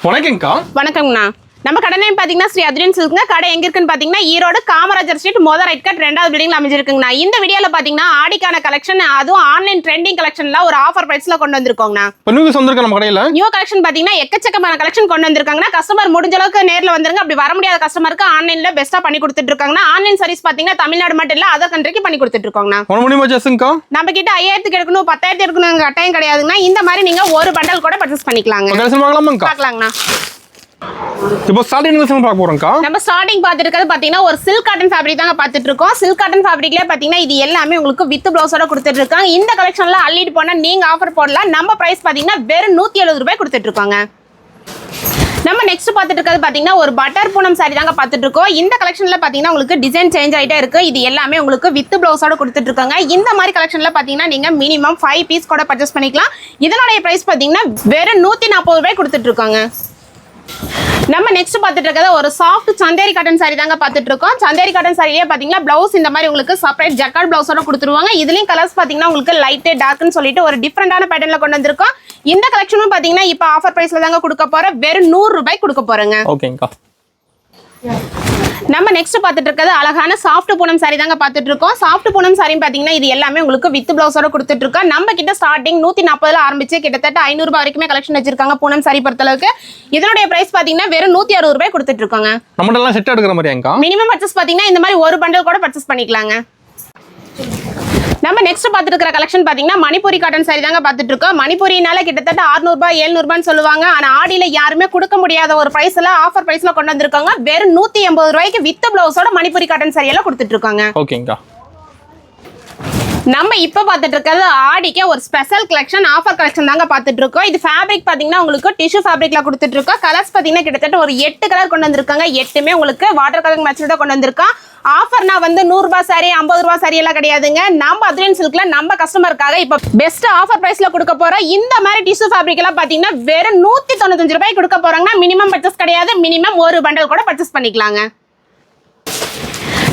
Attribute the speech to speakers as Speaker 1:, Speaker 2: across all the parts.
Speaker 1: வணக்கம்க்கா.
Speaker 2: வணக்கம்ண்ணா. நம்ம கடை நேம் பாத்தீங்கன்னா ஸ்ரீ அத்ரின் சில்க்ங்க. கடை எங்க இருக்குன்னு பாத்தீங்கன்னா Erode Kamarajar street right cut 2வது பில்டிங்ல அமைஞ்சிருக்குங்கண்ணா. இந்த வீடியோல பாத்தீங்கன்னா ஆடிக்கான கலெக்ஷன், அதுவும் ஆன்லைன் ட்ரெண்டிங் கலெக்ஷன்ல ஒரு ஆஃபர் பிரைஸ்ல கொண்டு வந்திருக்கோங்கண்ணா.
Speaker 1: நியூ வந்திருக்க நம்ம கடையில
Speaker 2: நியூ கலெக்ஷன் பாத்தீங்கன்னா எக்கச்சக்கமான கலெக்ஷன் கொண்டு வந்திருக்காங்கன்னா. கஸ்டமர் முடிஞ்ச அளவுக்கு நேர்ல வந்துருங்க. அப்படி வர முடியாத கஸ்டமருக்கு ஆன்லைன்ல பெஸ்டா பண்ணி கொடுத்துட்டு இருக்காங்கன்னா. ஆன்லைன் சர்வீஸ் பாத்தீங்கன்னா தமிழ்நாடு மட்டும் இல்ல அதர் கண்ட்ரிக்கு பண்ணி கொடுத்துட்டு இருக்கோங்கண்ணா. நம்ம கிட்ட 5000 எடுக்கணும் 10,000 எடுக்கணும் கட்டாயம் கிடையாதுங்கண்ணா. இந்த மாதிரி நீங்க ஒரு பண்டல் கூட பர்ச்சேஸ் பண்ணிக்கலாங்க. பார்க்கலாங்கண்ணா.
Speaker 1: இப்போ ஸ்டார்டிங் பார்க்க போறோம்க்கா.
Speaker 2: நம்ம ஸ்டார்டிங் பார்த்துட்டு இருக்கிறது பாத்தீங்கன்னா ஒரு சில்க் காட்டன் ஃபேப்ரிக் தாங்க பார்த்துட்டு இருக்கோம். சில்க் காட்டன் ஃபேப்ரிக்ல பாத்தீங்கன்னா இது எல்லாமே உங்களுக்கு வித் பிளவுஸோட கொடுத்துட்டு இருக்காங்க. இந்த கலெக்ஷன்ல அள்ளிட்டு போனா நீங்க ஆஃபர் போடலாம். நம்ம பிரைஸ் பாத்தீங்கன்னா வெறும் 170 ரூபாய் கொடுத்துட்டு இருக்காங்க. நம்ம நெக்ஸ்ட் பார்த்துட்டு இருக்கிறது பாத்தீங்கன்னா ஒரு பட்டர் பூனம் சாரி தாங்க பார்த்துட்டு இருக்கோம். இந்த கலெக்ஷன்ல பாத்தீங்கன்னா உங்களுக்கு டிசைன் சேஞ்ச் ஆயிட்டே இருக்கு. இது எல்லாமே உங்களுக்கு வித் பிளவுஸோட கொடுத்துட்டு இருக்காங்க. இந்த மாதிரி கலெக்ஷன்ல பாத்தீங்கன்னா நீங்க மினிமம் 5 பீஸ் கூட பர்ச்சேஸ் பண்ணிக்கலாம். இதனுடைய பிரைஸ் பாத்தீங்கன்னா வெறும் 140 ரூபாய் கொடுத்துட்டு இருக்காங்க. நம்ம நெக்ஸ்ட் பார்த்துட்டு இருக்கிறது ஒரு சாஃப்ட் சந்தேரி காட்டன் சாரி தாங்க பார்த்துட்டு இருக்கோம். சந்தேரி காட்டன் சாரியே பாத்தீங்கன்னா பிளவுஸ் இந்த மாதிரி உங்களுக்கு செப்பரேட் ஜக்கார்ட் பிளவுஸோட கொடுத்துருவாங்க. இதுலயும் கலர்ஸ் பாத்தீங்கன்னா உங்களுக்கு லைட் டார்க்னு சொல்லிட்டு ஒரு டிஃபரெண்டான பேட்டர்ன்ல கொண்டு வந்திருக்கோம். இந்த கலெக்ஷனும் பாத்தீங்கன்னா இப்போ ஆஃபர் பிரைஸ்ல தாங்க கொடுக்க போறோம். வெறும் 100 ரூபாய் கொடுக்க போறேங்க.
Speaker 1: ஓகேங்கா.
Speaker 2: நம்ம நெக்ஸ்ட் பார்த்துட்டு இருக்கிறது அழகான சாஃப்ட் பூனம் சாரி தாங்க பார்த்துட்டு இருக்கோம். சாஃப்ட் பூனம் சாரி பாத்தீங்கன்னா இது எல்லாமே உங்களுக்கு வித் பிளவுஸோட கொடுத்துட்டு இருக்கோம். நம்ம கிட்ட ஸ்டார்டிங் 140ல ஆரம்பிச்சு கிட்டத்தட்ட 500 ரூபாய் வரைக்குமே கலெக்ஷன் வச்சிருக்காங்க. பூனம் சாரி பொறுத்தளவுக்கு இதனுடைய பிரைஸ் பாத்தீங்கன்னா வெறும் 160 ரூபாய் கொடுத்துட்டு இருக்காங்க.
Speaker 1: நம்ம எல்லாம் செட் எடுக்கிற மாதிரியாங்கா.
Speaker 2: மினிமம் பர்ச்சேஸ் பாத்தீங்கன்னா இந்த மாதிரி ஒரு பண்டல் கூட பர்ச்சேஸ் பண்ணிக்கலாங்க. நம்ம நெக்ஸ்ட் பார்த்துட்டு இருக்கிற கலெக்ஷன் பாத்தீங்கன்னா மணிப்பூரி காட்டன் சாரி தாங்க பார்த்துட்டு இருக்கோம். மணிப்பூரினால கிட்டத்தட்ட 600 ரூபாய் 700 ரூபான்னு சொல்லுவாங்க. ஆனா ஆடியில யாருமே கொடுக்க முடியாத ஒரு பிரைஸ்ல ஆஃபர் பிரைஸ்ல கொண்டு வந்திருக்காங்க. வெறும் 180 ரூபாய்க்கு வித் பிளவுஸோட மணிப்பூரி காட்டன் சாரி எல்லாம் கொடுத்துட்டு இருக்காங்க.
Speaker 1: ஓகேங்கா.
Speaker 2: நம்ம இப்ப பார்த்துட்டு இருக்கிறது ஆடிக்கு ஒரு ஸ்பெஷல் கலெக்ஷன் ஆஃபர் கலெக்ஷன் தாங்க பார்த்துட்டு இருக்கோம். இது ஃபேப்ரிக் பாத்தீங்கன்னா உங்களுக்கு டிஷ்யூ ஃபேப்ரிக்ல கொடுத்துட்டு இருக்கோம். கலர்ஸ் பாத்தீங்கன்னா கிட்டத்தட்ட ஒரு 8 கலர் கொண்டு வந்திருக்காங்க. 8மே உங்களுக்கு வாட்டர் கலர் மேட்ச்ல தான் கொண்டு வந்திருக்கோம். ஆஃபர்னா வந்து 100 ரூபாய் சாரி 50 ரூபாய் சாரி எல்லாம் கிடையாதுங்க. நம்ம அத்ரின் சில்க்ல நம்ம கஸ்டமருக்காக இப்ப பெஸ்ட் ஆஃபர் பிரைஸ்ல கொடுக்க போறோம். இந்த மாதிரி டிஷ்யூ ஃபேப்ரிக் எல்லாம் பாத்தீங்கன்னா வெறும் 195 ரூபாய் கொடுக்க போறாங்கன்னா மினிமம் பர்ச்சேஸ் கிடையாது. மினிமம் ஒரு பண்டல் கூட பர்ச்சேஸ் பண்ணிக்கலாங்க.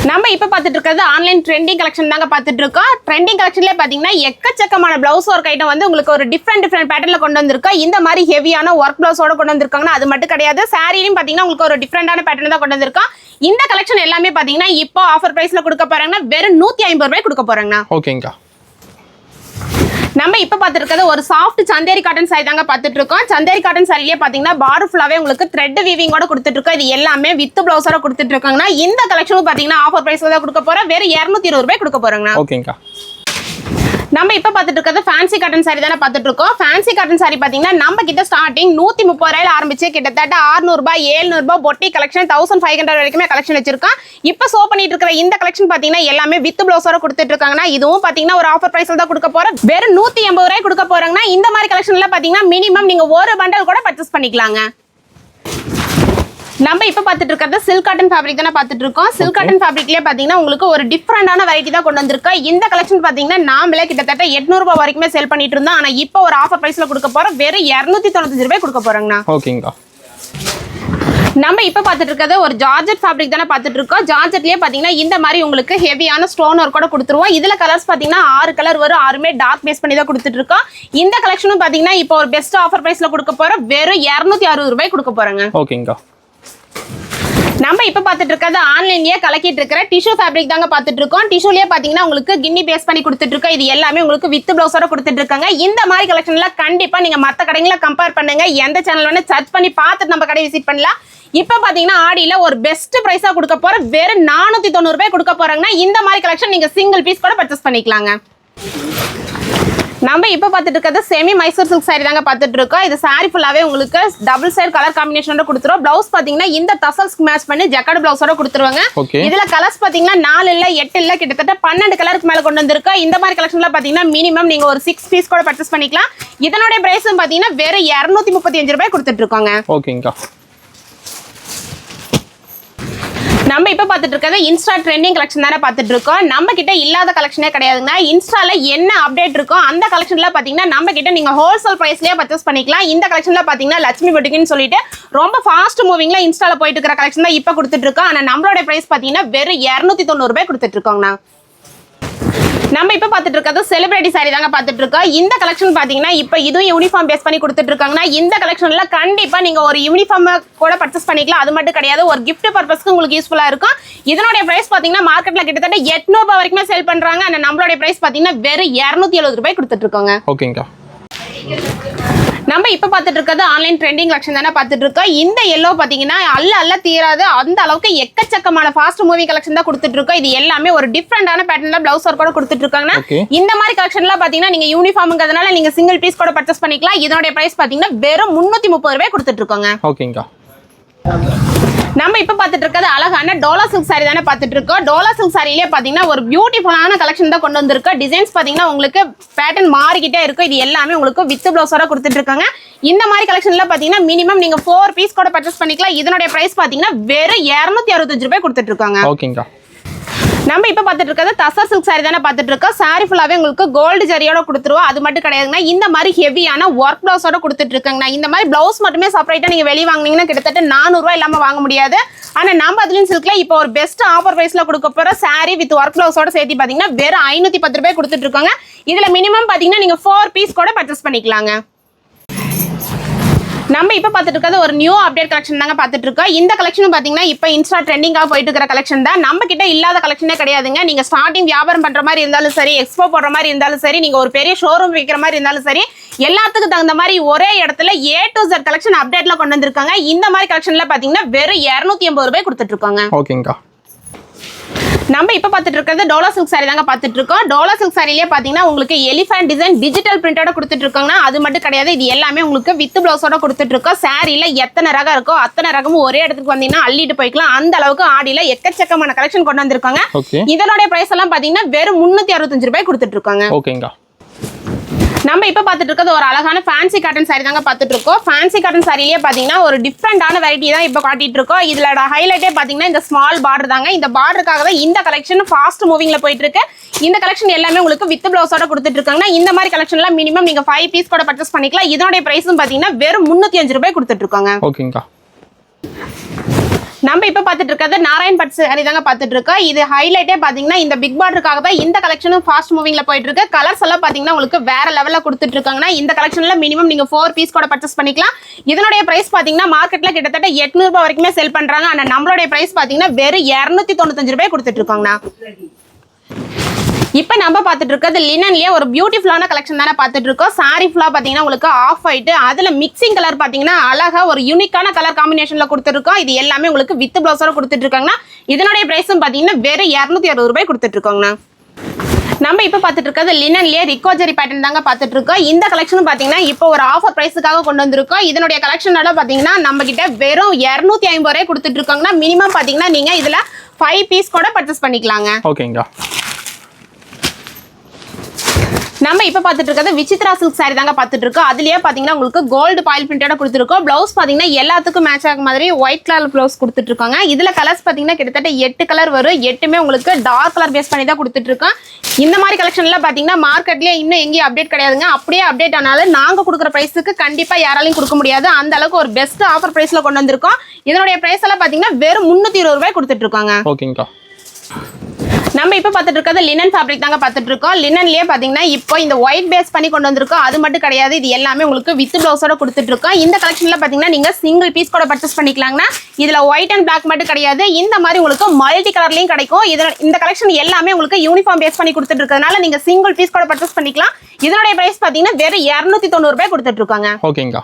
Speaker 2: நம்ம இப்ப பார்த்துட்டு இருக்கிறது ஆன்லைன் ட்ரெண்டிங் கலெக்ஷன் தாங்க பார்த்துட்டு இருக்கோம். ட்ரெண்டிங் கலெக்ஷன்ல பாத்தீங்கன்னா எக்கச்சக்கமான பிளவுஸ் ஒர்க் ஐட்டம் வந்து உங்களுக்கு ஒரு டிஃப்ரெண்ட் பேட்டர்ன்ல கொண்டு வந்திருக்கோம். இந்த மாதிரி ஹெவியான ஒர்க் பிளவுஸோட கொண்டு வந்திருக்காங்கன்னா அது மட்டும் கிடையாது. சாரிலையும் பாத்தீங்கன்னா உங்களுக்கு ஒரு டிஃப்ரெண்டான பேட்டர்ன் தான் கொண்டு வந்திருக்கோம். இந்த கலெக்ஷன் எல்லாமே பாத்தீங்கன்னா இப்போ ஆஃபர் பிரைஸ்ல கொடுக்க போறாங்கன்னா வெறும் 150 ரூபாய் கொடுக்க போறாங்க.
Speaker 1: ஓகேங்கா.
Speaker 2: நம்ம இப்ப பார்த்துட்டு இருக்கிறது ஒரு சாஃப்ட் சந்தேரி காட்டன் சாரி தாங்க பார்த்துட்டு இருக்கோம். சந்தேரி காட்டன் சாரியே பாத்தீங்கன்னா பார்டர் ஃபுல்லாவே உங்களுக்கு த்ரெட் வீவிங்கோட கொடுத்துட்டு இருக்கோம். இது எல்லாமே வித் பிளவுஸோட கொடுத்துட்டு இருக்காங்கன்னா இந்த கலெக்ஷனும் பாத்தீங்கன்னா ஆஃபர் பிரைஸ்ல தான் கொடுக்க போறோம். வெறும் 220 ரூபாய் கொடுக்க போறாங்க.
Speaker 1: ஓகேங்கா.
Speaker 2: நம்ம இப்ப பார்த்துட்டு இருக்கிறது ஃபேன்சி காட்டன் சாரி தானே பார்த்துட்டு இருக்கோம். ஃபேன்சி காட்டன் சாரி பாத்தீங்கன்னா நம்ம கிட்ட ஸ்டார்டிங் 130 ரூபாயில ஆரம்பிச்சு கிட்டத்தட்ட 600 ரூபாய் 700 ரூபாய் பொட்டி கலெக்ஷன் 1500 வரைக்குமே கலெக்ஷன் வச்சிருக்கோம். இப்ப ஷோ பண்ணிட்டு இருக்கிற இந்த கலெக்ஷன் பாத்தீங்கன்னா எல்லாமே வித் பிளவுஸோட கொடுத்துட்டு இருக்காங்கன்னா இதுவும் பாத்தீங்கன்னா ஒரு ஆஃபர் பிரைஸ்ல தான் கொடுக்க போறோம். வெறும் 180 ரூபாய் கொடுக்க போறாங்கன்னா இந்த மாதிரி கலெக்ஷன்ல பாத்தீங்கன்னா மினிமம் நீங்க ஒரு பண்டல் கூட பர்ச்சேஸ் பண்ணிக்கலாங்க. நம்ம இப்ப பார்த்துட்டு இருக்கிறது சில்க் காட்டன் ஃபேப்ரிக் தானே பார்த்துட்டு இருக்கோம். சில்க் காட்டன் ஃபேப்ரிக்லயே பாத்தீங்கன்னா உங்களுக்கு ஒரு டிஃபரெண்டான வெரைட்டி தான் கொண்டு வந்திருக்கோம். இந்த கலெக்ஷன் பாத்தீங்கன்னா நாமளே கிட்டத்தட்ட 800 ரூபாய் வரைக்குமே சேல் பண்ணிட்டு இருந்தோம். ஆனா இப்போ ஒரு ஆஃபர் பிரைஸ்ல கொடுக்க போறோம். வெறும் 295 ரூபாய் கொடுக்க போறாங்கண்ணா.
Speaker 1: ஓகேங்கா.
Speaker 2: நம்ம இப்ப பார்த்துட்டு இருக்கிறது ஒரு ஜார்ஜெட் ஃபேப்ரிக் தானே பார்த்துட்டு இருக்கோம். ஜார்ஜெட்லயே பாத்தீங்கன்னா இந்த மாதிரி உங்களுக்கு ஹெவியான ஸ்டோன் ஒர்க் கூட கொடுத்துருவோம். இதுல கலர்ஸ் பாத்தீங்கன்னா 6 கலர் வரும். 6மே டார்க் பேஸ் பண்ணி தான் கொடுத்துட்டு இருக்கோம். இந்த கலெக்ஷனும் பாத்தீங்கன்னா இப்போ ஒரு பெஸ்ட் ஆஃபர் பிரைஸ்ல கொடுக்க போறோம். வெறும் 260 ரூபாய் கொடுக்க போறாங்க.
Speaker 1: ஓகேங்கா.
Speaker 2: நம்ம இப்ப பார்த்துட்டு இருக்கிறது ஆன்லைன்லயே கலக்கிட்டு இருக்கிற டிஷ்யூ ஃபேப்ரிக் தாங்க பார்த்துட்டு இருக்கோம். டிஷ்யூலயே பாத்தீங்கன்னா உங்களுக்கு கின்னி பேஸ் பண்ணி கொடுத்துட்டு இருக்கோம். இது எல்லாமே உங்களுக்கு வித் பிளவுஸோட கொடுத்துட்டு இருக்காங்க. இந்த மாதிரி கலெக்ஷன்ல கண்டிப்பா நீங்க மத்த கடைகளை கம்பேர் பண்ணுங்க. எந்த சேனல் வேணா சர்ச் பண்ணி பார்த்துட்டு நம்ம கடை விசிட் பண்ணலாம். இப்ப பாத்தீங்கன்னா ஆடியில ஒரு பெஸ்ட் பிரைஸா கொடுக்க போற வெறும் 490 ரூபாய் கொடுக்க போறாங்கன்னா இந்த மாதிரி கலெக்ஷன் நீங்க சிங்கிள் பீஸ் கூட பர்ச்சேஸ் பண்ணிக்கலாங்க. நம்ம இப்ப பார்த்துட்டு இருக்கிறது செமி மைசூர் சில்க் சாரி தாங்க பார்த்துட்டு இருக்கோம். இது சாரி ஃபுல்லாவே உங்களுக்கு டபுள் சைடு கலர் காம்பினேஷனோட கொடுத்துரும். பிளவுஸ் பாத்தீங்கன்னா இந்த டசல்ஸ்க்கு மேட்ச் பண்ணி ஜக்கார்ட் பிளவுஸோட கொடுத்துருவாங்க. இதுல கலர்ஸ் பாத்தீங்கன்னா 4 இல்ல 8 இல்ல கிட்டத்தட்ட 12 கலருக்கு மேல கொண்டு வந்திருக்கோம். இந்த மாதிரி கலெக்ஷன்ல பாத்தீங்கன்னா மினிமம் நீங்க ஒரு 6 பீஸ் கூட பர்ச்சேஸ் பண்ணிக்கலாம். இதனுடைய பிரைஸும் பாத்தீங்கன்னா வெறும் 235 ரூபாய் கொடுத்துட்டு இருக்காங்க.
Speaker 1: ஓகேங்கா.
Speaker 2: நம்ம இப்ப பார்த்துட்டு இருக்கிறது இன்ஸ்டா ட்ரெண்டிங் கலெக்ஷன் தானே பார்த்துட்டு இருக்கோம். நம்ம கிட்ட இல்லாத கலெக்ஷனே கிடையாதுங்க. இன்ஸ்டால என்ன அப்டேட் இருக்கோ அந்த கலெக்ஷன்ல பாத்தீங்கன்னா நம்ம கிட்ட நீங்க ஹோல்சேல் பிரைஸ்லயே பர்ச்சேஸ் பண்ணிக்கலாம். இந்த கலெக்ஷன்ல பாத்தீங்கன்னா லட்சுமி பொட்டிக்னு சொல்லிட்டு ரொம்ப ஃபாஸ்ட் மூவிங்ல இன்ஸ்டால போயிட்டு இருக்கிற கலெக்ஷன் தான் இப்ப கொடுத்துட்டு இருக்கோம். ஆனா நம்மளோட பிரைஸ் பாத்தீங்கன்னா வெறும் 290 ரூபாய் கொடுத்துட்டு இருக்கோங்கண்ணா. நம்ம இப்ப பாத்துட்டு இருக்கிறது செலிபிரிட்டி சாரி தாங்க பாத்துட்டு இருக்கோம். இந்த கலெக்ஷன் பாத்தீங்கன்னா இப்ப இதுவும் யூனிஃபார்ம் பேஸ் பண்ணி கொடுத்துட்டு இருக்காங்கன்னா இந்த கலெக்ஷன்ல கண்டிப்பா நீங்க ஒரு யூனிஃபார்ம் கூட பர்ச்சேஸ் பண்ணிக்கலாம். அது மட்டும் கிடையாது, ஒரு gift பர்பஸ்க்கு உங்களுக்கு யூஸ்ஃபுல்லா இருக்கும். இதனுடைய பிரைஸ் பாத்தீங்கன்னா மார்க்கெட்ல கிட்டத்தட்ட 800 ரூபாய் வரைக்கும் சேல் பண்றாங்க. அந்த நம்மளுடைய பிரைஸ் பாத்தீங்கன்னா வெறும் 270 ரூபாய் கொடுத்துட்டு இருக்கோங்க.
Speaker 1: ஓகேங்கா.
Speaker 2: நம்ம இப்ப பாத்துட்டு இருக்கிறது ஆன்லைன் ட்ரெண்டிங் கலெக்ஷன் தானே பாத்துட்டு இருக்கோம். இந்த எல்லோ பாத்தீங்கன்னா அல்ல தீராது அந்த அளவுக்கு எக்கச்சக்கமான ஃபாஸ்ட் மூவிங் கலெக்ஷன் தான் கொடுத்துட்டு இருக்கோம். இது எல்லாமே ஒரு டிஃபரெண்டான பேட்டர்ன்ல பிளவுஸ் ஒர்க் கூட கொடுத்துட்டு இருக்காங்கன்னா இந்த மாதிரி கலெக்ஷன்லாம் பாத்தீங்கன்னா நீங்க யூனிஃபார்ம்ங்கிறதுனால நீங்க சிங்கிள் பீஸ் கூட பர்ச்சேஸ் பண்ணிக்கலாம். இதனுடைய பிரைஸ் பாத்தீங்கன்னா வெறும் 330 ரூபாய் கொடுத்துட்டு இருக்கோங்க.
Speaker 1: ஓகேங்கா.
Speaker 2: நம்ம இப்ப பாத்துட்டு இருக்கிறது அழகான டோலா சில்க் சாரி தானே பாத்துட்டு இருக்கோம். டோலா சில்க் சாரியிலே பாத்தீங்கன்னா ஒரு பியூட்டிஃபுல்லான கலெக்ஷன் தான் கொண்டு வந்திருக்கோம். டிசைன்ஸ் பாத்தீங்கன்னா உங்களுக்கு பேட்டர்ன் மாறிக்கிட்டே இருக்கும். இது எல்லாமே உங்களுக்கு வித் பிளவுஸோட கொடுத்துட்டு இருக்காங்க. இந்த மாதிரி கலெக்ஷன்ல பாத்தீங்கன்னா மினிமம் நீங்க 4 பீஸ் கூட பர்ச்சேஸ் பண்ணிக்கலாம். இதனுடைய பிரைஸ் பாத்தீங்கன்னா வெறும் 265 ரூபாய் கொடுத்துட்டு இருக்காங்க.
Speaker 1: ஓகேங்கா.
Speaker 2: நம்ம இப்ப பாத்துட்டு இருக்கிறது தசர் சில்க் சாரி தானே பாத்துட்டு இருக்கோம். சாரி ஃபுல்லாவே உங்களுக்கு கோல்டு ஜரியோட கொடுத்துருவோம். அது மட்டும் கிடையாதுன்னா இந்த மாதிரி ஹெவியான ஒர்க் பிளவுஸோட கொடுத்துட்டு இருக்காங்க. இந்த மாதிரி பிளவுஸ் மட்டுமே செப்பரேட்டா நீங்க வெளியே வாங்குனீங்கன்னா கிட்டத்தட்ட 400 ரூபாய் இல்லாம வாங்க முடியாது. ஆனா நம்ம அதுலயும் சில்க்ல இப்போ ஒரு பெஸ்ட் ஆஃபர் பிரைஸ்ல கொடுக்க போற சாரி வித் ஒர்க் பிளவுஸோட சேர்த்து பாத்தீங்கன்னா வெறும் 510 ரூபாய் கொடுத்துட்டு இருக்காங்க. இதுல மினிமம் பாத்தீங்கன்னா நீங்க 4 பீஸ் கூட பர்ச்சேஸ் பண்ணிக்கலாங்க. நம்ம இப்ப பாத்துட்டு இருக்கிறது ஒரு நியூ அப்டேட் கலெக்ஷன் தாங்க பாத்துட்டு இருக்கோம். இந்த கலெக்ஷன் பாத்தீங்கன்னா இப்ப இன்ஸ்டா ட்ரெண்டிங்காக போயிட்டு இருக்கிற கலெக்ஷன் தான். நம்ம கிட்ட இல்லாத கலெக்ஷனே கிடையாதுங்க. நீங்க ஸ்டார்டிங் வியாபாரம் பண்ற மாதிரி இருந்தாலும் சரி, எக்ஸ்போ போடுற மாதிரி இருந்தாலும் சரி, நீங்க ஒரு பெரிய ஷோரூம் வைக்கிற மாதிரி இருந்தாலும் சரி, எல்லாத்துக்கும் தகுந்த மாதிரி ஒரே இடத்துல A to Z கலெக்ஷன் அப்டேட்ல கொண்டு வந்திருக்காங்க. இந்த மாதிரி கலெக்ஷன்ல பாத்தீங்கன்னா வெறும் 280 ரூபாய் கொடுத்துட்டு இருக்காங்க.
Speaker 1: ஓகேங்கா.
Speaker 2: நம்ம இப்ப பாத்துட்டு இருக்கிறது டோலா சில்க் சாரி தாங்க பாத்துட்டு இருக்கோம். டோலா சில்க் சாரிலேயே பாத்தீங்கன்னா உங்களுக்கு எலிஃபண்ட் டிசைன் டிஜிட்டல் பிரிண்டோட கொடுத்துட்டு இருக்காங்கன்னா அது மட்டும் கிடையாது, இது எல்லாமே உங்களுக்கு வித் பிளவுஸோட கொடுத்துட்டு இருக்கோம். சாரியில எத்தனை ரகம் இருக்கோ அத்தனை ரகமும் ஒரே இடத்துக்கு வந்தீங்கன்னா அள்ளிட்டு போய்க்கலாம். அந்த அளவுக்கு ஆடியில எக்கச்சக்கமான கலெக்ஷன் கொண்டு வந்திருக்காங்க. இதனுடைய பிரைஸ் எல்லாம் பாத்தீங்கன்னா வெறும் 365 ரூபாய் கொடுத்துட்டு இருக்காங்க.
Speaker 1: ஓகேங்கா.
Speaker 2: நம்ம இப்ப பாத்துட்டு இருக்கிறது ஒரு அழகான ஃபேன்சி காட்டன் சாரி தாங்க பாத்துட்டு இருக்கோம். ஃபேன்சி காட்டன் சாரிலேயே பாத்தீங்கன்னா ஒரு டிஃப்ரெண்டான வெரைட்டி தான் இப்ப காட்டிட்டு இருக்கோம். இதுல ஹைலைட்டே பாத்தீங்கன்னா இந்த ஸ்மால் பார்டர் தாங்க. இந்த பார்டருக்காக தான் இந்த கலெக்ஷன் ஃபாஸ்ட் மூவிங்ல போயிட்டு இருக்கு. இந்த கலெக்ஷன் எல்லாமே உங்களுக்கு வித் பிளவுஸோட கொடுத்துட்டு இருக்காங்க. இந்த மாதிரி கலெக்ஷன்ல மினிமம் நீங்க 5 பீஸ் கூட பர்ச்சேஸ் பண்ணிக்கலாம். இதனுடைய பிரைஸும் பாத்தீங்கன்னா வெறும் 305 ரூபாய் கொடுத்துட்டு இருக்காங்க.
Speaker 1: ஓகேங்கா.
Speaker 2: நம்ம இப்ப பாத்துட்டு இருக்கிறது நாராயண் பட்டு சாரி தாங்க பாத்துட்டு இருக்கோம். இது ஹைலைட்டே பாத்தீங்கன்னா இந்த பிக் பார்டருக்காக தான் இந்த கலெக்ஷனும் ஃபாஸ்ட் மூவிங்ல போயிட்டு இருக்கு. கலர்ஸ் எல்லாம் பாத்தீங்கன்னா உங்களுக்கு வேற லெவல்ல கொடுத்துட்டு இருக்காங்கன்னா இந்த கலெக்ஷன்ல மினிமம் நீங்க 4 பீஸ் கூட பர்ச்சேஸ் பண்ணிக்கலாம். இதனுடைய பிரைஸ் பாத்தீங்கன்னா மார்க்கெட்ல கிட்டத்தட்ட 800 ரூபாய் வரைக்குமே செல் பண்றாங்க. ஆனா நம்மளுடைய பிரைஸ் பாத்தீங்கன்னா வெறும் 295 ரூபாய் கொடுத்துட்டு இருக்காங்கண்ணா. இப்ப நம்ம பாத்துட்டு இருக்கிறது லினன்லயே ஒரு பியூட்டிஃபுல்லான கலெக்ஷன் தானே பாத்துட்டு இருக்கோம். சாரி ஃபுல்லா பாத்தீங்கன்னா உங்களுக்கு ஆஃப் ஒயிட், அதுல மிக்சிங் கலர் பாத்தீங்கன்னா அழகா ஒரு யூனிக்கான கலர் காம்பினேஷன்ல கொடுத்துருக்கோம். இது எல்லாமே உங்களுக்கு வித் பிளவுஸோட கொடுத்துட்டு இருக்காங்கன்னா இதனுடைய பிரைஸும் பாத்தீங்கன்னா வெறும் 260 ரூபாய் கொடுத்துட்டு இருக்காங்கண்ணா. நம்ம இப்ப பாத்துட்டு இருக்கிறது லினன்லயே ரிகோஜரி பேட்டர்ன் தாங்க பாத்துட்டு இருக்கோம். இந்த கலெக்ஷன் பாத்தீங்கன்னா இப்போ ஒரு ஆஃபர் பிரைஸுக்காக கொண்டு வந்திருக்கோம். இதனுடைய கலெக்ஷனோட பாத்தீங்கன்னா நம்ம கிட்ட வெறும் 250 ரூபாய் கொடுத்துட்டு இருக்காங்கன்னா மினிமம் பாத்தீங்கன்னா நீங்க இதுல 5 பீஸ் கூட பர்ச்சேஸ் பண்ணிக்கலாங்க.
Speaker 1: ஓகேங்கா.
Speaker 2: நம்ம இப்ப பாத்துட்டு இருக்கிறது விசித்ரா சில்க் சாரி தாங்க பாத்துட்டு இருக்கோம். அதுலயே பாத்தீங்கன்னா உங்களுக்கு கோல்டு பாயில் பிரிண்டோட கொடுத்துருக்கோம். பிளவுஸ் பாத்தீங்கன்னா எல்லாத்துக்கும் மேட்ச் ஆக மாதிரி ஒயிட் கலர் பிளவுஸ் கொடுத்துட்டு இருக்காங்க. இதுல கலர்ஸ் பாத்தீங்கன்னா கிட்டத்தட்ட 8 கலர் வரும். 8மே உங்களுக்கு டார்க் கலர் பேஸ் பண்ணி தான் கொடுத்துட்டு இருக்கோம். இந்த மாதிரி கலெக்ஷன்ல பாத்தீங்கன்னா மார்க்கெட்லயே இன்னும் எங்கேயும் அப்டேட் கிடையாதுங்க. அப்படியே அப்டேட் ஆனாலும் நாங்க கொடுக்குற பிரைஸுக்கு கண்டிப்பா யாராலையும் கொடுக்க முடியாது. அந்த அளவுக்கு ஒரு பெஸ்ட் ஆஃபர் பிரைஸ்ல கொண்டு வந்திருக்கோம். இதனுடைய பிரைஸ் எல்லாம் பாத்தீங்கன்னா வெறும் 320 ரூபாய் கொடுத்துட்டு இருக்காங்க.
Speaker 1: ஓகேங்கா.
Speaker 2: நம்ம இப்ப பாத்துட்டு இருக்கிறது லினன் ஃபேப்ரிக் தாங்க பாத்துட்டு இருக்கோம். லினன்லயே பாத்தீங்கன்னா இப்போ இந்த ஒயிட் பேஸ் பண்ணி கொண்டு வந்திருக்கோம். அது மட்டும் கிடையாது, இது எல்லாமே உங்களுக்கு வித் பிளவுஸோட கொடுத்துட்டு இருக்கோம். இந்த கலெக்ஷன்ல பாத்தீங்கன்னா நீங்க சிங்கிள் பீஸ் கூட பர்ச்சேஸ் பண்ணிக்கலாங்கன்னா இதுல ஒயிட் அண்ட் பிளாக் மட்டும் கிடையாது, இந்த மாதிரி உங்களுக்கு மல்டி கலர்லயும் கிடைக்கும். இந்த கலெக்ஷன் எல்லாமே உங்களுக்கு யூனிஃபார்ம் பேஸ் பண்ணி கொடுத்துட்டு இருக்கிறதுனால நீங்க சிங்கிள் பீஸ் கூட பர்ச்சேஸ் பண்ணிக்கலாம். இதனுடைய பிரைஸ் பாத்தீங்கன்னா வெறும் 290 ரூபாய் கொடுத்துட்டு இருக்காங்க.
Speaker 1: ஓகேங்கா.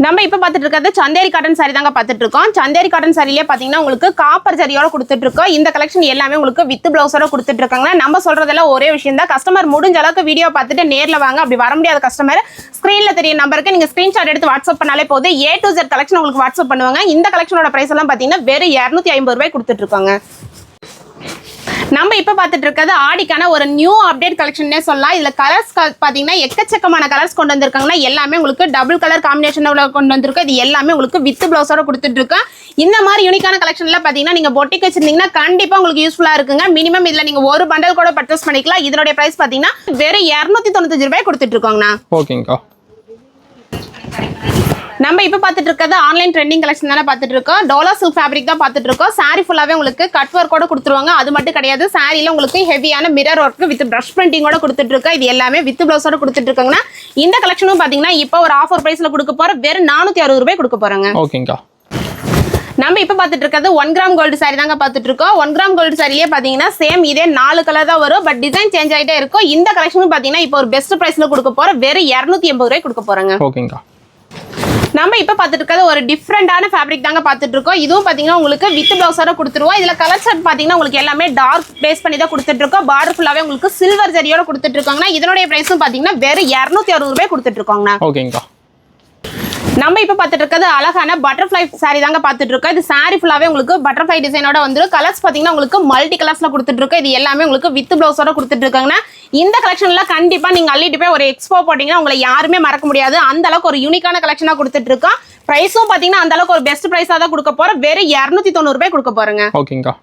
Speaker 2: நம்ம இப்ப பாத்துட்டு இருக்கிறது சந்தேரி காட்டன் சாரி தாங்க பாத்துட்டு இருக்கோம். சந்தேரி காட்டன் சாரிலேயே பாத்தீங்கன்னா உங்களுக்கு காப்பர் ஜரியோட கொடுத்துட்டு இருக்கோம். இந்த கலெக்ஷன் எல்லாமே உங்களுக்கு வித் பிளவுஸோட கொடுத்துட்டு இருக்காங்க. நம்ம சொல்றதெல்லாம் ஒரே விஷயம் தான். கஸ்டமர் முடிஞ்ச அளவுக்கு வீடியோ பார்த்துட்டு நேர்ல வாங்க. அப்படி வர முடியாத கஸ்டமர் ஸ்கிரீன்ல தெரிய நம்பருக்கு நீங்க ஸ்கிரீன்ஷாட் எடுத்து வாட்ஸ்அப் பண்ணாலே போதும். A to Z கலெக்ஷன் உங்களுக்கு வாட்ஸ்அப் பண்ணுவாங்க. இந்த கலெக்ஷனோட பிரைஸ் எல்லாம் பாத்தீங்கன்னா வெறும் 250 ரூபாய் கொடுத்துட்டு இருக்காங்க. நம்ம இப்ப பாத்துட்டு இருக்கிறது ஆடிக்கான ஒரு நியூ அப்டேட் கலெக்ஷன்னே சொல்லலாம். இதுல கலர்ஸ் பாத்தீங்கன்னா எக்கச்சக்கமான கலர்ஸ் கொண்டு வந்திருக்காங்கன்னா எல்லாமே உங்களுக்கு டபுள் கலர் காம்பினேஷன்ல கொண்டு வந்திருக்கோம். இது எல்லாமே உங்களுக்கு வித் பிளவுஸோட கொடுத்துட்டு இருக்கோம். இந்த மாதிரி யூனிக்கான கலெக்ஷன்ல பாத்தீங்கன்னா நீங்க பொட்டிக் வச்சிருந்தீங்கன்னா கண்டிப்பா உங்களுக்கு யூஸ்ஃபுல்லா இருக்குங்க. மினிமம் இதுல நீங்க ஒரு பண்டல் கூட பர்ச்சேஸ் பண்ணிக்கலாம். இதனுடைய பிரைஸ் பாத்தீங்கன்னா வெறும் 295 ரூபாய் கொடுத்துட்டு இருக்கோங்கண்ணா.
Speaker 1: ஓகேங்கா.
Speaker 2: நம்ம இப்போ பார்த்துட்டு இருக்கிறது ஆன்லைன் ட்ரெண்டிங் கலெக்ஷன் தானே பார்த்துட்டு இருக்கோம். டோலா சில்க் ஃபேப்ரிக் தான் பார்த்துட்டு இருக்கோம். சாரி ஃபுல்லாவே உங்களுக்கு கட் ஒர்க்கோட கொடுத்துருவாங்க. அது மட்டும் கிடையாது, சாரியில உங்களுக்கு ஹெவியான மிரர் ஒர்க் வித் பிரஷ் பிரிண்டிங்கோட கொடுத்துட்டு இருக்கோம். இது எல்லாமே வித் பிளவுஸோட கொடுத்துட்டு இருக்காங்கன்னா இந்த கலெக்ஷனும் பாத்தீங்கன்னா இப்போ ஒரு ஆஃபர் பிரைஸ்ல கொடுக்க போற வெறும் 460 ரூபாய் கொடுக்க போறாங்க.
Speaker 1: ஓகேங்கா.
Speaker 2: நம்ம இப்போ பார்த்துட்டு இருக்கிறது 1 கிராம் கோல்டு சாரி தாங்க பார்த்துட்டு இருக்கோம். 1 கிராம் கோல்டு சாரியே பார்த்தீங்கன்னா சேம் இதே 4 கலர் தான் வரும். பட் டிசைன் சேஞ்ச் ஆகிட்டே இருக்கும். இந்த கலெக்ஷனும் பார்த்தீங்கன்னா இப்போ ஒரு பெஸ்ட் பிரைஸ்ல கொடுக்க போற வெறும் 280 ரூபாய் கொடுக்க போறாங்க.
Speaker 1: ஓகேங்கா.
Speaker 2: நம்ம இப்போ பார்த்துட்டு இருக்கிறது ஒரு டிஃப்ரெண்டான ஃபேப்ரிக் தாங்க பார்த்துட்டு இருக்கோம். இதுவும் பார்த்தீங்கன்னா உங்களுக்கு வித் பிளவுஸோட கொடுத்துருவோம். இதுல கலர் ஷர்ட் பார்த்தீங்கன்னா உங்களுக்கு எல்லாமே டார்க் பேஸ் பண்ணி தான் கொடுத்துட்டு இருக்கோம். பார்டர் ஃபுல்லாவே உங்களுக்கு சில்வர் ஜரியோட கொடுத்துட்டு இருக்காங்கன்னா இதனுடைய பிரைஸும் பார்த்தீங்கன்னா வெறும் 260 ரூபாய் கொடுத்துட்டு இருக்காங்க.
Speaker 1: ஓகேங்கா.
Speaker 2: நம்ம இப்போ பார்த்துட்டு இருக்கிறது அழகான பட்டர்ஃப்ளை சாரி தாங்க பார்த்துட்டு இருக்கோம். இது சாரி ஃபுல்லாவே உங்களுக்கு பட்டர்ஃப்ளை டிசைனோட வந்துடும். கலர்ஸ் பார்த்தீங்கன்னா உங்களுக்கு மல்டி கலர்ஸ்ல கொடுத்துட்டு இருக்கோம். இது எல்லாமே உங்களுக்கு வித் பிளவுஸோட கொடுத்துட்டு இருக்காங்கன்னா இந்த கலெக்ஷன்ல கண்டிப்பா நீங்க அள்ளிட்டு போய் ஒரு எக்ஸ்போ போட்டீங்கன்னா உங்களை யாருமே மறக்க முடியாது. அந்த அளவுக்கு ஒரு யூனிக்கான கலெக்ஷனா கொடுத்துட்டு இருக்கோம். பிரைஸும் பாத்தீங்கன்னா அந்த அளவுக்கு ஒரு பெஸ்ட் பிரைஸா தான் கொடுக்க போறோம். வெறும் 290 ரூபாய் கொடுக்க போறேங்க.
Speaker 1: ஓகேங்கா.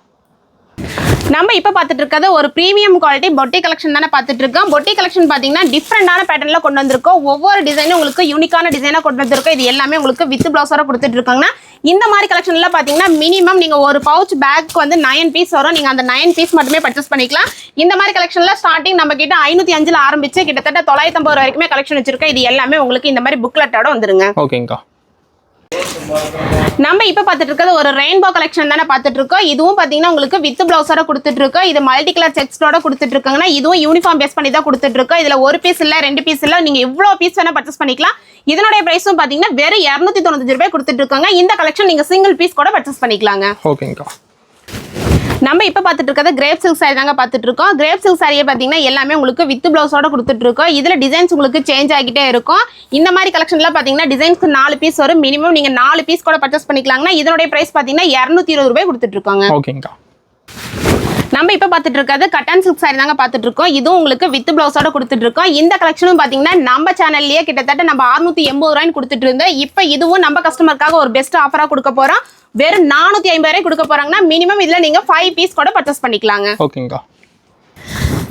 Speaker 2: நம்ம இப்போ பார்த்துட்டு இருக்கிறது ஒரு பிரீமியம் குவாலிட்டி பொட்டி கலெக்ஷன் தானே பார்த்துட்டு இருக்கோம். பொட்டி கலெக்ஷன் பார்த்தீங்கன்னா டிஃப்ரெண்டான பேட்டர்ல கொண்டு வந்திருக்கோம். ஒவ்வொரு டிசைனும் உங்களுக்கு யூனிக்கான டிசைனா கொண்டு வந்திருக்கோம். இது எல்லாமே உங்களுக்கு வித் பிளவுஸோட கொடுத்துட்டு இருக்காங்கன்னா இந்த மாதிரி கலெக்ஷன்ல பார்த்தீங்கன்னா மினிமம் நீங்க ஒரு பவுச் பேக் வந்து 9 பீஸ் வரும். நீங்க அந்த 9 பீஸ் மட்டுமே பர்ச்சேஸ் பண்ணிக்கலாம். இந்த மாதிரி கலெக்ஷன்ல ஸ்டார்டிங் நம்ம கிட்ட 505 ஆரம்பிச்சு கிட்டத்தட்ட 950 வரைக்குமே கலெக்ஷன் வச்சிருக்கோம். இது எல்லாமே உங்களுக்கு இந்த மாதிரி புக்லெட்டோட வந்துருங்க.
Speaker 1: ஓகேங்கா.
Speaker 2: நம்ம இப்ப பார்த்துட்டு இருக்கிறது ஒரு ரெயின்போ கலெக்ஷன் தானே பார்த்துட்டு இருக்கோம். இதுவும் பாத்தீங்கன்னா உங்களுக்கு வித் பிளவுஸோட கொடுத்துட்டு இருக்கோம். இது மல்டி கலர் செக்ஸோட கொடுத்துட்டு இருக்காங்கன்னா இதுவும் யூனிஃபார்ம் பேஸ் பண்ணி தான் கொடுத்துட்டு இருக்கோம். இதுல ஒரு பீஸ் இல்ல 2 பீஸ் இல்ல நீங்க எவ்வளவு பீஸ் வேணா பர்ச்சேஸ் பண்ணிக்கலாம். இதனுடைய பிரைஸும் பாத்தீங்கன்னா வெறும் 295 ரூபாய் கொடுத்துட்டு இருக்காங்க. இந்த கலெக்ஷன் நீங்க சிங்கிள் பீஸ் கூட பர்ச்சேஸ் பண்ணிக்கலாங்க.
Speaker 1: ஓகேங்கா.
Speaker 2: நம்ம இப்போ பார்த்துட்டு இருக்கிறது கிரேப் சில்க் சாரி தாங்க பார்த்துட்டு இருக்கோம். கிரேப் சில்க் சாரியை பார்த்தீங்கன்னா எல்லாமே உங்களுக்கு வித் பிளவுஸோட கொடுத்துட்டு இருக்கோம். இதில் டிசைன்ஸ் உங்களுக்கு சேஞ்ச் ஆகிட்டே இருக்கும். இந்த மாதிரி கலெக்ஷன்ல பார்த்தீங்கன்னா டிசைன்ஸ்க்கு 4 பீஸ் வரும். மினிமம் நீங்கள் 4 பீஸ் கூட பர்ச்சேஸ் பண்ணிக்கலாங்கன்னா இதனுடைய பிரைஸ் பார்த்தீங்கன்னா 220 ரூபாய் கொடுத்துட்டு இருக்காங்க.
Speaker 1: ஓகேங்கா.
Speaker 2: நம்ம இப்போ பார்த்துட்டு இருக்கிறது கட்டன் சில்க் சாரி தாங்க பார்த்துட்டு இருக்கோம். இதுவும் உங்களுக்கு வித் பிளவுஸோட கொடுத்துட்டு இருக்கோம். இந்த கலெக்ஷனும் பார்த்தீங்கன்னா நம்ம சேனல்லேயே கிட்டத்தட்ட நம்ம 680 ரூபாய்னு கொடுத்துட்டு இருந்தோம். இப்போ இதுவும் நம்ம கஸ்டமருக்காக ஒரு பெஸ்ட் ஆஃபராக கொடுக்க போகிறோம். வெறும் 450 ரூபாய் கொடுக்க போறாங்கன்னா மினிமம் இதுல நீங்க 5 பீஸ் கூட பர்ச்சேஸ் பண்ணிக்கலாங்க.
Speaker 1: ஓகேங்கா.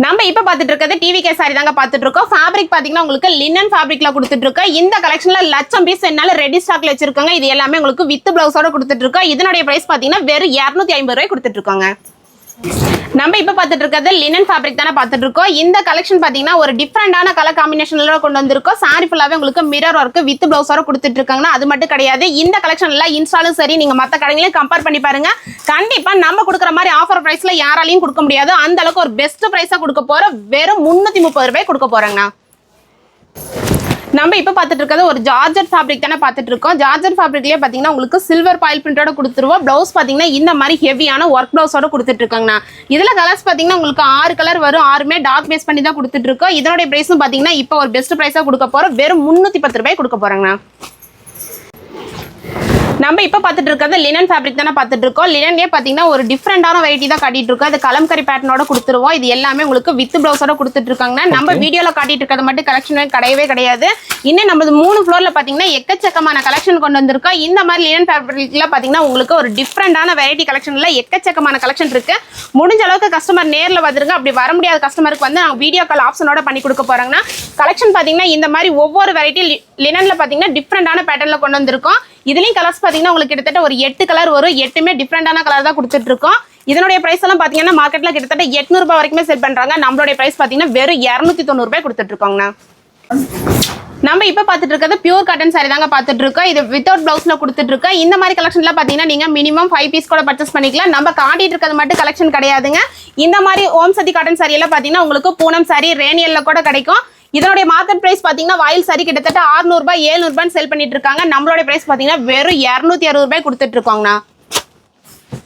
Speaker 2: நம்ம இப்ப பார்த்துட்டு இருக்கிறது டிவிகே சாரி தாங்க பார்த்துட்டு இருக்கோம். ஃபேப்ரிக் பாத்தீங்கன்னா உங்களுக்கு லினன் ஃபேப்ரிக்ல கொடுத்துட்டு இருக்கோம். இந்த கலெக்ஷன்ல 1,00,000 பீஸ் என்னால ரெடி ஸ்டாக்ல வச்சிருக்காங்க. இது எல்லாமே உங்களுக்கு வித் பிளவுஸோட கொடுத்துட்டு இருக்கோம். இதனுடைய பிரைஸ் பாத்தீங்கன்னா வெறும் 250 ரூபாய் கொடுத்துட்டு இருக்காங்க. நம்ம இப்ப பார்த்துட்டு இருக்கிறது லினன் ஃபேப்ரிக் தானே பார்த்துட்டு இருக்கோம். இந்த கலெக்ஷன் பாத்தீங்கன்னா ஒரு டிஃப்ரெண்டான கலர் காம்பினேஷன்ல கொண்டு வந்திருக்கோம். சாரி ஃபுல்லாவே உங்களுக்கு மிரர் ஒர்க் வித் பிளவுஸோட கொடுத்துட்டு இருக்காங்கன்னா அது மட்டும் கிடையாது. இந்த கலெக்ஷன்ல இன்ஸ்டாலும் சரி நீங்க மத்த கடைகளையும் கம்பேர் பண்ணி பாருங்க. கண்டிப்பா நம்ம கொடுக்குற மாதிரி ஆஃபர் பிரைஸ்ல யாராலையும் கொடுக்க முடியாது. அந்த அளவுக்கு ஒரு பெஸ்ட் பிரைஸா கொடுக்க போற வெறும் 330 ரூபாய் கொடுக்க போறாங்க. நம்ம இப்போ பார்த்துட்டு இருக்கிறது ஒரு ஜார்ஜெட் ஃபேப்ரிக் தானே பார்த்துட்டு இருக்கோம். ஜார்ஜெட் ஃபேப்ரிக்லேயே பார்த்தீங்கன்னா உங்களுக்கு சில்வர் பாயில் பிரிண்டோட கொடுத்துருவோம். ப்ளவுஸ் பார்த்தீங்கன்னா இந்த மாதிரி ஹெவியான ஒர்க் ப்ளவுஸோட கொடுத்துட்டு இருக்காங்கண்ணா. இதில் கலர்ஸ் பார்த்தீங்கன்னா உங்களுக்கு 6 கலர் வரும். 6மே டார்க் பேஸ் பண்ணி தான் கொடுத்துட்டு இருக்கோம். இதனுடைய பிரைஸும் பார்த்தீங்கன்னா இப்போ ஒரு பெஸ்ட் ப்ரைஸாக கொடுக்க போகிறோம். வெறும் 310 ரூபாய் கொடுக்க போகிறாங்கண்ணா. நம்ம இப்போ பார்த்துட்டு இருக்கிறது லினன் ஃபேப்ரிக் தானே பார்த்துட்டு இருக்கோம். லினன்லேயே பார்த்தீங்கன்னா ஒரு டிஃப்ரெண்டான வெரைட்டி தான் காட்டிட்டு இருக்கோம். அது கலம்கரி பேட்டர்னோட கொடுத்துருவோம். இது எல்லாமே உங்களுக்கு வித் பிளவுஸோட கொடுத்துட்டு இருக்காங்கன்னா நம்ம வீடியோவில் காட்டிட்டு இருக்கிறது மட்டும் கலெக்ஷன் கிடையவே கிடையாது. இன்னும் நம்ம 3 ஃப்ளோரில் பார்த்தீங்கன்னா எக்கச்சக்கமான கலெக்ஷன் கொண்டு வந்திருக்கோம். இந்த மாதிரி லினன் ஃபேப்ரிக்ல பார்த்தீங்கன்னா உங்களுக்கு ஒரு டிஃப்ரெண்டான வெரைட்டி கலெக்ஷன்ல எக்கச்சக்கமான கலெக்ஷன் இருக்கு. முடிஞ்ச அளவுக்கு கஸ்டமர் நேரில் வந்துருங்க. அப்படி வர முடியாத கஸ்டமருக்கு வந்து நாங்கள் வீடியோ கால் ஆப்ஷனோட பண்ணி கொடுக்க போறாங்கன்னா கலெக்ஷன் பார்த்தீங்கன்னா இந்த மாதிரி ஒவ்வொரு வெரைட்டி லினன்ல பார்த்தீங்கன்னா டிஃப்ரெண்டான பேட்டர்ல கொண்டு வந்திருக்கோம். இதுலயும் கலர்ஸ் பாத்தீங்கன்னா உங்களுக்கு கிட்டத்தட்ட ஒரு 8 கலர் வரும். 8மே டிஃப்ரெண்டான கலர் தான் கொடுத்துட்டு இருக்கோம். இதனுடைய பிரைஸ் எல்லாம் பாத்தீங்கன்னா மார்க்கெட்ல கிட்டத்தட்ட 800 ரூபாய் வரைக்குமே செல் பண்றாங்க. நம்மளுடைய பிரைஸ் பாத்தீங்கன்னா வெறும் 290 ரூபாய் கொடுத்துட்டு இருக்கோங்கண்ணா. நம்ம இப்ப பாத்துட்டு இருக்கிறது பியூர் காட்டன் சாரி தாங்க பாத்துட்டு இருக்கோம். இது வித்தவுட் பிளவுஸ்ல கொடுத்துட்டு இருக்கோம். இந்த மாதிரி கலெக்ஷன்ல பாத்தீங்கன்னா நீங்க மினிமம் 5 பீஸ் கூட பர்ச்சேஸ் பண்ணிக்கலாம். நம்ம காட்டிட்டு இருக்கிறது மட்டும் கலெக்ஷன் கிடையாதுங்க. இந்த மாதிரி ஓம் சதி காட்டன் சாரி எல்லாம் பாத்தீங்கன்னா உங்களுக்கு பூனம் சாரி ரேனியல்ல கூட கிடைக்கும். இதனுடைய மார்க்கெட் பிரைஸ் பாத்தீங்கன்னா வாயில் சாரி கிட்டத்தட்ட 600 ரூபாய் 700 ரூபாய் செல் பண்ணிட்டு இருக்காங்க. நம்மளுடைய பிரைஸ் பாத்தீங்கன்னா வெறும் 260 ரூபாய் கொடுத்துட்டு இருக்கோங்கண்ணா.